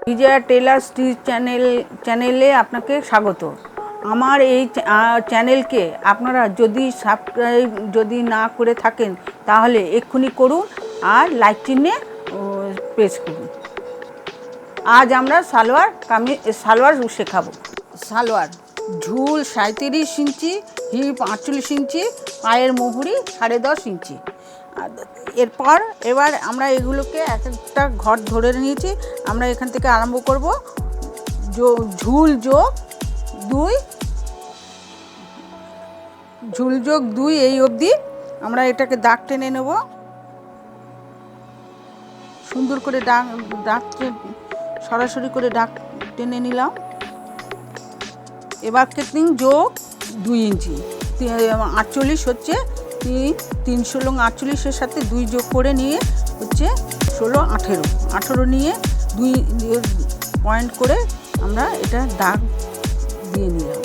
Bijoya teller stitch চ্যানেলে আপনাকে স্বাগত। আমার এই চ্যানেলকে আপনারা যদি সাবস্ক্রাইব না করে থাকেন তাহলে এক্ষুনি করুন আর লাইক চিহ্নে প্রেস করুন। আজ আমরা সালোয়ার শেখাবো। সালোয়ার ঝুল 37 ইঞ্চি, হিপ 48 ইঞ্চি, পায়ের মুহুরি 10.5 ইঞ্চি। এবার আমরা এগুলোকে একটা ঘর ধরে নিয়েছি। আমরা এখান থেকে আরম্ভ করব। ঝুল যোগ 2 এই অবধি আমরা এটাকে দাগ টেনে নেব। সুন্দর করে দাগ সরাসরি করে দাগ টেনে নিলাম। এবার কেটনিং যোগ 2 ইঞ্চি, 48 হচ্ছে 3 16 48-এর সাথে 2 যোগ করে নিয়ে হচ্ছে 16 18 নিয়ে 2 পয়েন্ট করে আমরা এটা দাগ দিয়ে নিলাম।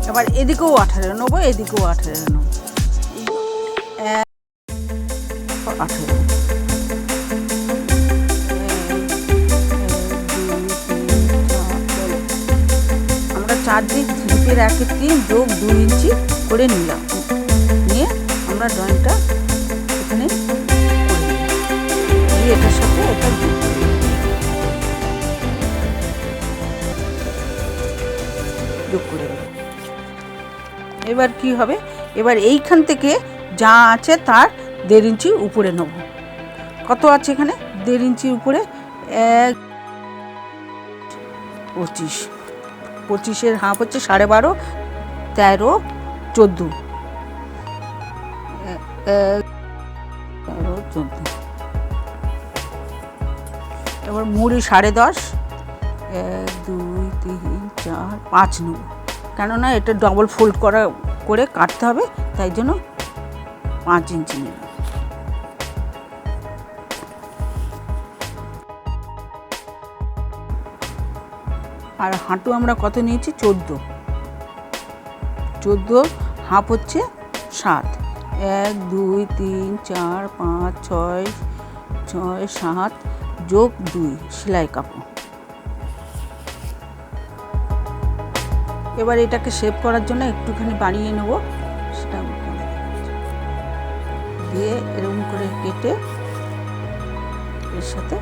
এবার এদিকেও 18 নেব, এদিকেও 18 নেব। 18 আমরা 4 দিক হিপের 1/3 যোগ 2 ইঞ্চি করে নিলাম। নিয়ে আমরা ড্রয়িংটা এখানে দিয়ে এটার সাথে এটা যোগ করে দেব। এবার কি হবে, এবার এইখান থেকে যা আছে তার 1.5 ইঞ্চি উপরে নেব। কত আছে এখানে? 1.5 ইঞ্চি উপরে 25-এর হাফ হচ্ছে 12.5, 13, 14, 14। এবার মুড়ি 10.5, 1 2 3 4 5 নেব। কেননা এটা ডবল ফোল্ড করে কাটতে হবে, তাই জন্য 5 ইঞ্চি নেব। আর হাঁটু আমরা কত নিয়েছি? 14, হাফ হচ্ছে 7, 1 2 3 4 5 6 7 যোগ 2 সেলাই কাপড়। এবার এটাকে শেপ করার জন্য একটুখানি বাড়িয়ে নেব, সেটা দিয়ে এরকম করে কেটে এর সাথে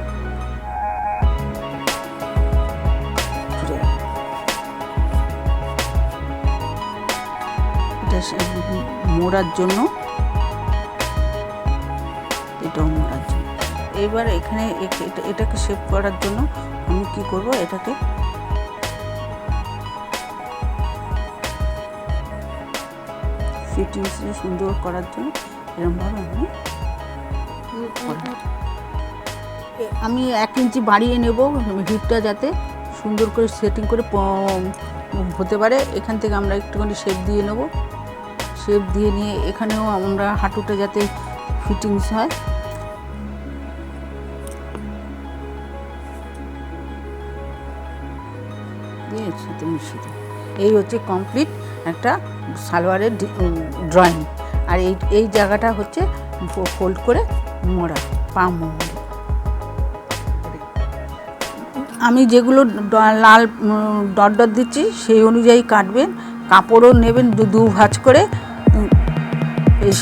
মোড়ার জন্য, এটাও মোড়ার জন্য। এবার এখানে এটাকে শেপ করার জন্য আমি কি করব, এটাকে ফিটিংস সুন্দর করার জন্য এরকমভাবে আমি 1 ইঞ্চি বাড়িয়ে নেব, হিপটা যাতে সুন্দর করে সেটিং করে হতে পারে। এখান থেকে আমরা একটুখানি শেপ দিয়ে নেব। শেপ দিয়ে নিয়ে এখানেও আমরা হাঁটুটা যাতে ফিটিংস হয়, দিয়ে সাথে মিশিয়ে দেব। এই হচ্ছে কমপ্লিট একটা সালোয়ারের ড্রয়িং। আর এই জায়গাটা হচ্ছে ফোল্ড করে মোড়া, পা মোড়া। আমি যেগুলো লাল ডট দিচ্ছি সেই অনুযায়ী কাটবেন। কাপড়ও নেবেন 2 ভাঁজ করে,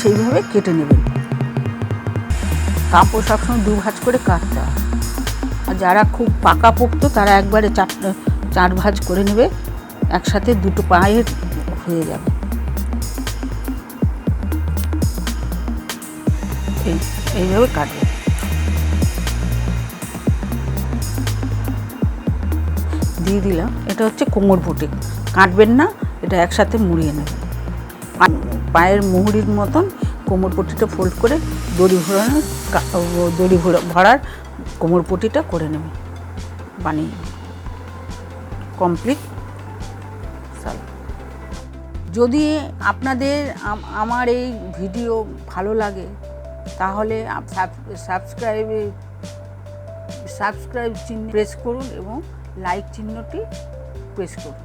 সেইভাবে কেটে নেবেন। কাপড় সবসময় 2 ভাঁজ করে কাটতে হয়। আর যারা খুব পাকাপোক্ত তারা একবারে 4 ভাঁজ করে নেবে, একসাথে 2টো পায়ের হয়ে যাবে। এইভাবে কাটবে। দিয়ে দিলাম। এটা হচ্ছে কোমর পটি, কাটবেন না, এটা একসাথে মুড়িয়ে নেবেন। পায়ের মুহুরির মতন কোমর পটিটা ফোল্ড করে দড়ি ভরার কোমর পটিটা করে নেবেন, বানিয়ে কমপ্লিট সালোয়ার। যদি আপনাদের আমার এই ভিডিও ভালো লাগে তাহলে সাবস্ক্রাইব চিহ্ন প্রেস করুন এবং লাইক চিহ্নটি প্রেস করুন।